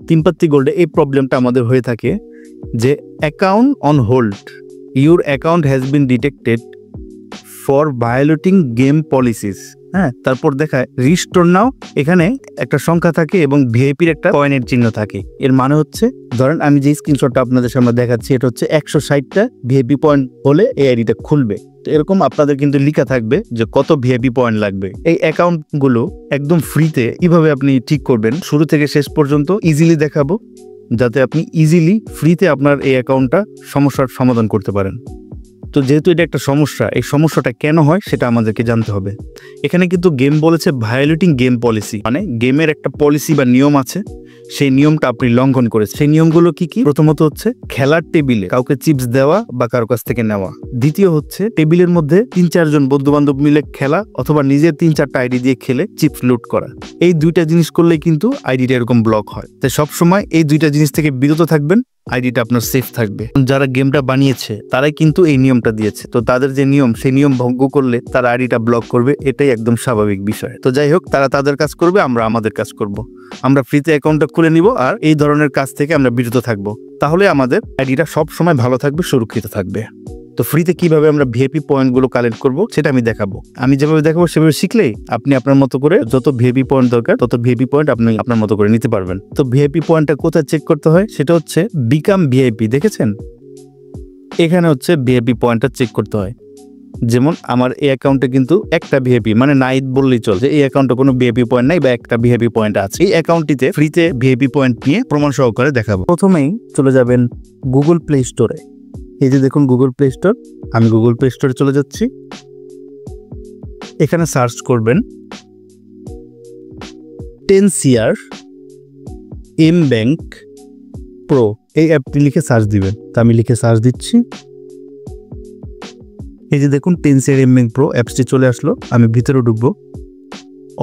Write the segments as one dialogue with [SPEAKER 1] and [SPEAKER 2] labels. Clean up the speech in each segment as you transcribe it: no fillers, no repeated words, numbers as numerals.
[SPEAKER 1] তিনপাত্তি গোল্ডে এই প্রবলেমটা আমাদের হয়ে থাকে যে account on hold, your account has been detected for violating game policies. হ্যাঁ, তারপর দেখায় রিস্টোর নাও, এখানে একটা সংখ্যা থাকে এবং ভিআইপির একটা কয়েনের চিহ্ন থাকে। এর মানে হচ্ছে, ধরেন আমি যে স্ক্রিনশটটা আপনাদের সামনে দেখাচ্ছি, এটা হচ্ছে 160টা ভিআইপি পয়েন্ট হলে এই আইডিটা খুলবে। তো এরকম আপনাদের কিন্তু লেখা থাকবে যে কত ভিআইপি পয়েন্ট লাগবে। এই অ্যাকাউন্টগুলো একদম ফ্রিতে কিভাবে আপনি ঠিক করবেন শুরু থেকে শেষ পর্যন্ত ইজিলি দেখাবো, যাতে আপনি ইজিলি ফ্রিতে আপনার এই অ্যাকাউন্টটা সমস্যার সমাধান করতে পারেন। তো যেহেতু এটা একটা সমস্যা, এই সমস্যাটা কেন হয় সেটা আমাদেরকে জানতে হবে। এখানে কিন্তু গেম বলেছে ভায়োলেটিং গেম পলিসি, মানে গেমের একটা পলিসি বা নিয়ম আছে, সেই নিয়মটা আপনি লঙ্ঘন করেছেন। সেই নিয়মগুলো কি কি? প্রথমত হচ্ছে খেলার টেবিলে কাউকে চিপস দেওয়া বা কারো কাছ থেকে নেওয়া। দ্বিতীয় হচ্ছে টেবিলের মধ্যে 3-4 জন বন্ধু বান্ধব মিলে খেলা অথবা নিজের 3-4টা আইডি দিয়ে খেলে চিপস লুট করা। এই দুইটা জিনিস করলেই কিন্তু আইডিটা এরকম ব্লক হয়। তাই সবসময় এই দুইটা জিনিস থেকে বিরত থাকবেন, আইডিটা আপনার সেফ থাকবে। যারা গেমটা বানিয়েছে তারাই কিন্তু এই নিয়মটা দিয়েছে, তো তাদের যে নিয়ম, সেই নিয়ম ভঙ্গ করলে তারা আইডিটা ব্লক করবে, এটাই একদম স্বাভাবিক বিষয়। তো যাই হোক, তারা তাদের কাজ করবে, আমরা আমাদের কাজ করব। আমরা ফ্রিতে অ্যাকাউন্টটা খুলে নিব আর এই ধরনের কাজ থেকে আমরা বিরত থাকবো, তাহলে আমাদের আইডিটা সব সময় ভালো থাকবে, সুরক্ষিত থাকবে। তো ফ্রিতে কিভাবে আমরা ভিআইপি পয়েন্টগুলো কালেক্ট করব সেটা আমি দেখাবো। আমি যেভাবে দেখাবো সেভাবে শিখলেই আপনি আপনার মতো করে যত ভিআইপি পয়েন্ট দরকার তত ভিআইপি পয়েন্ট আপনি আপনার মতো করে নিতে পারবেন। তো ভিআইপি পয়েন্টটা কোথায় চেক করতে হয়? সেটা হচ্ছে বিকাম ভিআইপি, দেখেছেন? এখানে হচ্ছে ভিআইপি পয়েন্টটা চেক করতে হয়। যেমন আমার এই অ্যাকাউন্টে কিন্তু একটা ভিআইপি, মানে নাইট বললেই চল, যে এই অ্যাকাউন্টে কোনো ভিআইপি পয়েন্ট নাই বা একটা ভিআইপি পয়েন্ট আছে। এই অ্যাকাউন্টটিতে ফ্রিতে ভিআইপি পয়েন্ট নিয়ে প্রমাণ সহকারে দেখাবো। প্রথমেই চলে যাবেন গুগল প্লে স্টোরে। এই যে দেখুন গুগল প্লে স্টোর, আমি গুগল প্লে স্টোরে চলে যাচ্ছি। এখানে সার্চ করবেন টেনসিয়ার এম ব্যাংক প্রো, এই অ্যাপটি লিখে সার্চ দিবেন। তা আমি লিখে সার্চ দিচ্ছি। এই যে দেখুন টেনসিয়ার এম ব্যাংক প্রো অ্যাপসটি চলে আসলো। আমি ভিতরে ঢুকবো।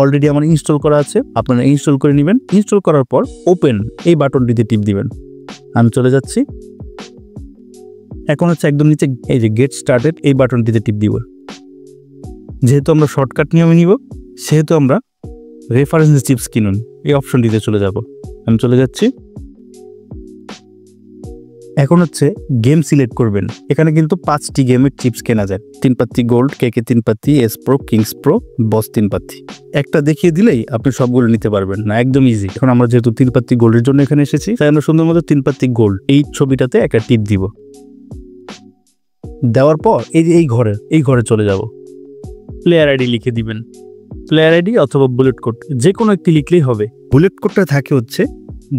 [SPEAKER 1] অলরেডি আমার ইনস্টল করা আছে, আপনারা ইনস্টল করে নেবেন। ইনস্টল করার পর ওপেন এই বাটনটিতে টিপ দিবেন। আমি চলে যাচ্ছি। এখন হচ্ছে একদম নিচে এই যে গেট স্টার্টেড, এই বাটনটিতে টিপ দিব। যেহেতু আমরা শর্টকাট নিয়মে নিব, সেহেতু আমরা রেফারেন্স চিপস কিনুন এই অপশনটিতে চলে যাব। আমি চলে যাচ্ছি। এখন হচ্ছে গেম সিলেক্ট করবেন। এখানে কিন্তু 5টি গেমের চিপস কেনা যায়। 3 পাত্তি গোল্ড, কেকে 3 পাত্তি, এস প্রো, কিংস প্রো, বস 3 পাত্তি। একটা দেখিয়ে দিলেই আপনি সবগুলো নিতে পারবেন না, একদম ইজি। এখন আমরা যেহেতু 3 পাত্তি গোল্ডের জন্য এখানে এসেছি, তাই আমরা সুন্দর মতো 3 পাত্তি গোল্ড এই ছবিটাতে একটা টিপ দিব। দেওয়ার পর এই যে এই ঘরে চলে যাব। প্লেয়ার আইডি লিখে দিবেন। প্লেয়ার আইডি অথবা বুলেট কোড যে কোনো একটি লিখলেই হবে। বুলেট কোডটা থাকে হচ্ছে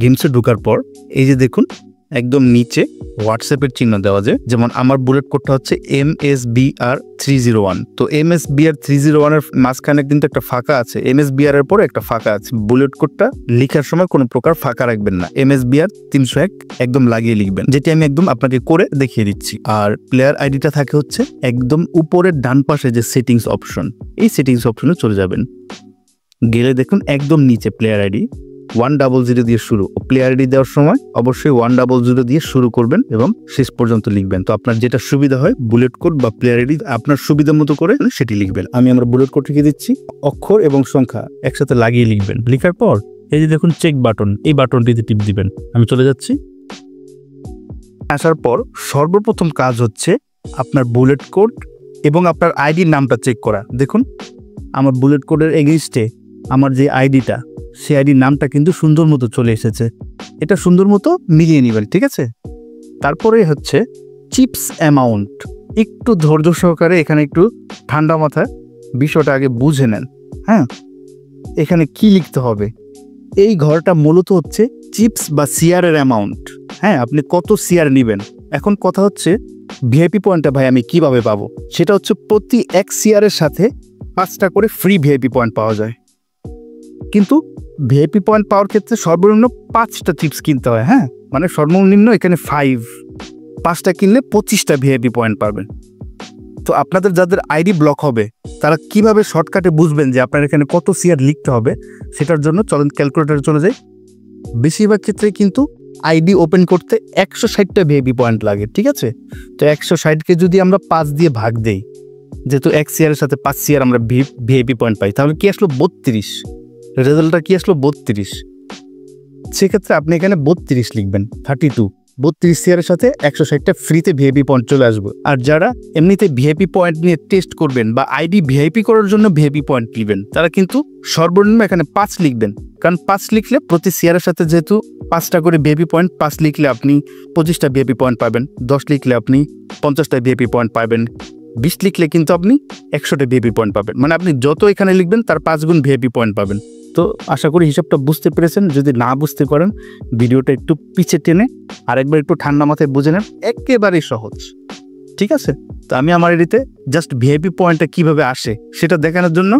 [SPEAKER 1] গেমসে ঢোকার পর এই যে দেখুন একদম নিচে হোয়াটসঅ্যাপের চিহ্ন দেওয়া যায়। যেমন আমার বুলেট কোডটা হচ্ছে MSBR301। তো MSBR301 এর মাঝখানে কিন্তু একটা ফাঁকা আছে, MSBR এর পরে একটা ফাঁকা আছে। বুলেট কোডটা লেখার সময় কোনো প্রকার ফাঁকা রাখবেন না, MSBR301 একদম লাগিয়ে লিখবেন, যেটি আমি একদম আপনাকে করে দেখিয়ে দিচ্ছি। আর প্লেয়ার আইডিটা থাকে হচ্ছে একদম উপরের ডান পাশে যে সেটিংস অপশন, এই সেটিংস অপশনে চলে যাবেন। গেলে দেখুন একদম নিচে প্লেয়ার আইডি 100 দিয়ে শুরু। প্লেয়ার আইডি দেওয়ার সময় অবশ্যই 100 দিয়ে শুরু করবেন এবং শেষ পর্যন্ত লিখবেন। তো আপনার যেটা সুবিধা হয়, বুলেট কোড বা প্লেয়ার আইডি আপনার সুবিধা মতো করে সেটি লিখবেন। আমি আমার বুলেট কোড লিখে দিচ্ছি, অক্ষর এবং সংখ্যা একসাথে লাগিয়ে লিখবেন। লিখার পর এই যে দেখুন চেক বাটন, এই বাটনটিতে টিপ দিবেন। আমি চলে যাচ্ছি। আসার পর সর্বপ্রথম কাজ হচ্ছে আপনার বুলেট কোড এবং আপনার আইডির নামটা চেক করা। দেখুন আমার বুলেট কোডের এগেইনস্টে আমার যে আইডিটা, সেই আইডির নামটা কিন্তু সুন্দর মতো চলে এসেছে। এটা সুন্দর মতো মিলিয়ে নেবেন, ঠিক আছে? তারপরে হচ্ছে চিপস অ্যামাউন্ট। একটু ধৈর্য সহকারে এখানে একটু ঠান্ডা মাথায় বিষয়টা আগে বুঝে নেন। হ্যাঁ, এখানে কি লিখতে হবে? এই ঘরটা মূলত হচ্ছে চিপস বা সিআরের অ্যামাউন্ট। হ্যাঁ, আপনি কত সিআর নেবেন। এখন কথা হচ্ছে ভিআইপি পয়েন্টটা ভাই আমি কিভাবে পাবো? সেটা হচ্ছে প্রতি 1 সিআরের সাথে 5টা করে ফ্রি ভিআইপি পয়েন্ট পাওয়া যায়। কিন্তু ভিআইপি পয়েন্ট পাওয়ার ক্ষেত্রে সর্বনিম্ন 5টা চিপস কিনতে হয়। হ্যাঁ, মানে সর্বনিম্ন এখানে 5টা কিনলে 25টা ভিআইপি পয়েন্ট পাবেন। তো আপনাদের যাদের আইডি ব্লক হবে তারা কিভাবে শর্টকাটে বুঝবেন যে আপনার এখানে কত সিআর লিখতে হবে? সেটার জন্য চলেন ক্যালকুলেটারে চলে যাই। বেশিরভাগ ক্ষেত্রে কিন্তু আইডি ওপেন করতে 160টা ভিআইপি পয়েন্ট লাগে, ঠিক আছে? তো 160কে যদি আমরা 5 দিয়ে ভাগ দেই, যেহেতু 1 সিআরের সাথে 5 সিআর আমরা ভিআইপি পয়েন্ট পাই, তাহলে কি আসলো 32। রেজাল্টটা কি আসলো 32। সেক্ষেত্রে আপনি এখানে 32 লিখবেন, 32 32 শেয়ারের সাথে 160টা ফ্রিতে ভিআইপি পয়েন্ট চলে আসবে। আর যারা এমনিতে ভিআইপি পয়েন্ট নিয়ে টেস্ট করবেন বা আইডি ভিআইপি করার জন্য ভিআইপি পয়েন্ট নেবেন, তারা কিন্তু সর্বনিম্ন এখানে 5 লিখবেন। কারণ 5 লিখলে প্রতি শেয়ারের সাথে যেহেতু 5টা করে ভিআইপি পয়েন্ট, 5 লিখলে আপনি 25টা ভিআইপি পয়েন্ট পাবেন, 10 লিখলে আপনি 50টা ভিআইপি পয়েন্ট পাবেন, 20 লিখলে কিন্তু আপনি 100টা ভিআইপি পয়েন্ট পাবেন। মানে আপনি যত এখানে লিখবেন তার 5 গুণ ভিআইপি পয়েন্ট পাবেন। তো আশা করি হিসাবটা বুঝতে পেরেছেন। যদি না বুঝতে পারেন ভিডিওটা একটু পিছে টেনে আরেকবার একটু ঠান্ডা মাথায় বুঝে নেন, একেবারেই সহজ। ঠিক আছে, তো আমি আমার এডিতে জাস্ট ভিআইপি পয়েন্টটা কিভাবে আসে সেটা দেখানোর জন্য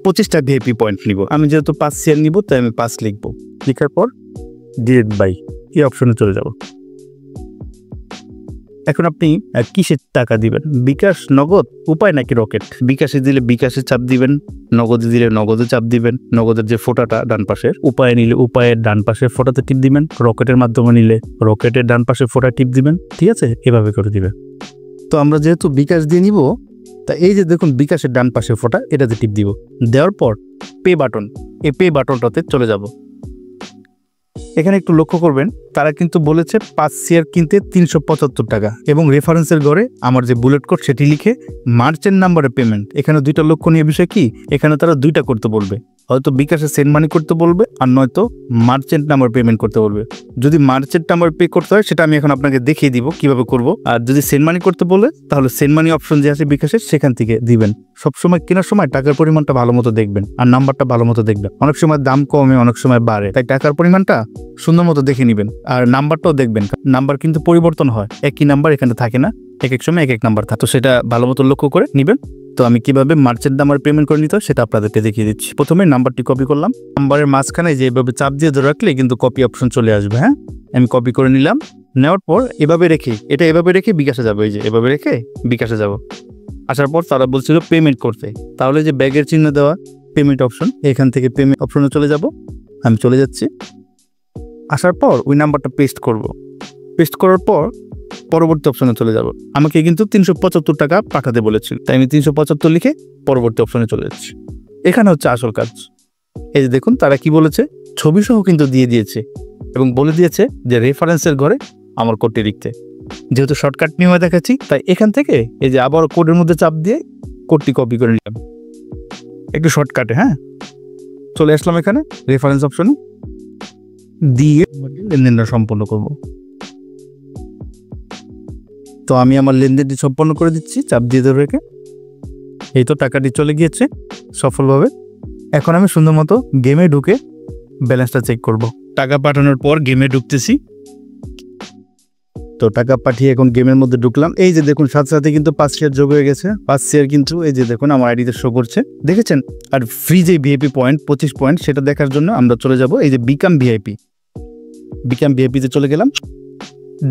[SPEAKER 1] 25টা ভিআইপি পয়েন্ট নিব। আমি যেহেতু 5 শেয়ার নিব তাই আমি 5 লিখবো। লেখার পর ডিরেক্ট বাই এই অপশনে চলে যাব। এখন আপনি কিসের টাকা দিবেন, বিকাশ, নগদ, উপায় নাকি রকেট? বিকাশে দিলে বিকাশে চাপ দিবেন, নগদে দিলে নগদে চাপ দিবেন, নগদের যে ফোটাটা ডান পাশের, উপায়ে নিলে উপায়ের ডান পাশের ফোটাতে টিপ দিবেন, রকেটের মাধ্যমে নিলে রকেটের ডান পাশের ফোটা টিপ দিবেন। ঠিক আছে, এভাবে করে দিবেন। তো আমরা যেহেতু বিকাশ দিয়ে নিব, তা এই যে দেখুন বিকাশের ডান পাশের ফোটা, এটাতে টিপ দিব। দেওয়ার পর পে বাটন, এই পে বাটনটাতে চলে যাব। এখানে একটু লক্ষ্য করবেন, তারা কিন্তু বলেছে 5 শেয়ার কিনতে 375 টাকা এবং রেফারেন্সের ঘরে আমার যে বুলেট কোড সেটি লিখে মার্চেন্ট নাম্বারে পেমেন্ট। এখানে দুইটা লক্ষণীয় বিষয় কি, এখানে তারা দুইটা করতে বলবে, হয়তো বিকাশে সেন্ড মানি করতে বলবে আর নয়তো মার্চেন্ট নাম্বার পেমেন্ট করতে বলবে। যদি মার্চেন্ট নাম্বার পে করতে হয় সেটা আমি এখন আপনাকে দেখিয়ে দিব কিভাবে করব। আর যদি সেন্ড মানি করতে বলে তাহলে সেন্ড মানি অপশন যে আছে বিকাশের সেখান থেকে দিবেন। সবসময় কেনার সময় টাকার পরিমাণটা ভালো মতো দেখবেন আর নাম্বারটা ভালো মতো দেখবেন। অনেক সময় দাম কমে, অনেক সময় বাড়ে, তাই টাকার পরিমাণটা সুন্দর মতো দেখে নেবেন আর নাম্বারটাও দেখবেন। নাম্বার কিন্তু পরিবর্তন হয়, একই নাম্বার এখানে থাকে না, এক এক সময় এক এক নাম্বার থাকে, তো সেটা ভালো মতো লক্ষ্য করে নেবেন। তো আমি কিভাবে মার্চেন্ট নাম্বার পেমেন্ট করে নিতে হয় সেটা আপনাদেরকে দেখিয়ে দিচ্ছি। প্রথমে নাম্বারটি কপি করলাম, নাম্বারের মাঝখানে যেভাবে চাপ দিয়ে ধরে রাখলে কিন্তু কপি অপশন চলে আসবে। হ্যাঁ, আমি কপি করে নিলাম। নেওয়ার পর এভাবে রেখে, এটা এভাবে রেখে বিকাশে যাবো, এই যে এভাবে রেখে বিকাশে যাব। আসার পর তারা বলছিল পেমেন্ট করতে, তাহলে যে ব্যাগের চিহ্ন দেওয়া পেমেন্ট অপশন, এখান থেকে পেমেন্ট অপশনে চলে যাব। আমি চলে যাচ্ছি। আসার পর ওই নাম্বারটা পেস্ট করব। পেস্ট করার পর পরবর্তী অপশনে চলে যাব। আমাকে কিন্তু 375 টাকা পাঠাতে বলেছিল, তাই আমি 375 লিখে পরবর্তী অপশনে চলে যাচ্ছি। এখানে হচ্ছে আসল কাজ। এই যে দেখুন তারা কি বলেছে, ছবি সহ কিন্তু দিয়ে দিয়েছে এবং বলে দিয়েছে যে রেফারেন্সের ঘরে আমার কোডটি লিখতে। যেহেতু শর্টকাট নিয়মে দেখাচ্ছি তাই এখান থেকে এই যে আবার কোডের মধ্যে চাপ দিয়ে কোডটি কপি করে নিলাম একটু শর্টকাটে। হ্যাঁ, চলে আসলাম এখানে রেফারেন্স অপশনে, দিয়ে লেনদেনটা সম্পন্ন করব। তো আমি আমার লেনদেনটি সম্পন্ন করে দিচ্ছি চাপ দিয়ে ধরে রেখে। এই তো টাকাটি চলে গিয়েছে সফলভাবে। এখন আমি সুন্দর মতো গেমে ঢুকে ব্যালেন্সটা চেক করব। টাকা পাঠানোর পর গেমে ঢুকতেছি। তো টাকা পাঠিয়ে এখন গেমের মধ্যে ঢুকলাম। এই যে দেখুন সাথে সাথে কিন্তু 5 শেয়ার যোগ হয়ে গেছে। 5 শেয়ার কিন্তু এই যে দেখুন আমার আইডিতে শো করছে, দেখেছেন। আর ফ্রি যে ভিআইপি পয়েন্ট 25 পয়েন্ট সেটা দেখার জন্য আমরা চলে যাব এই যে বিকাম ভিআইপি। বিকাম ভিআইপিতে চলে গেলাম।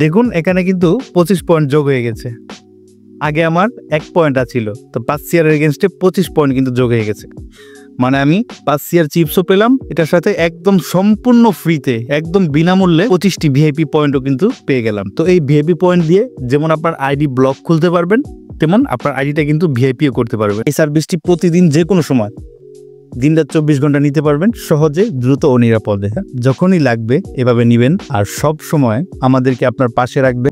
[SPEAKER 1] দেখুন এখানে কিন্তু 25 পয়েন্ট যোগ হয়ে গেছে। আগে আমার 1 পয়েন্ট আছিল, তো 5 শেয়ারের এগেনস্টে 25 পয়েন্ট কিন্তু যোগ হয়ে গেছে। মানে আমি 5 শেয়ার চিপসও পেলাম, এটার সাথে একদম সম্পূর্ণ ফ্রিতে একদম বিনামূল্যে 25টি ভিআইপি পয়েন্টও কিন্তু পেয়ে গেলাম। তো এই ভিআইপি পয়েন্ট দিয়ে যেমন আপনার আইডি ব্লক খুলতে পারবেন, তেমন আপনার আইডিটা কিন্তু ভিআইপিও করতে পারবেন। এই সার্ভিসটি প্রতিদিন যে কোনো সময় দিনরাত 24 ঘন্টা নিতে পারবেন সহজে, দ্রুত ও নিরাপদে। যখনই লাগবে এভাবে নেবেন আর সব সময় আমাদেরকে আপনার পাশে রাখবে।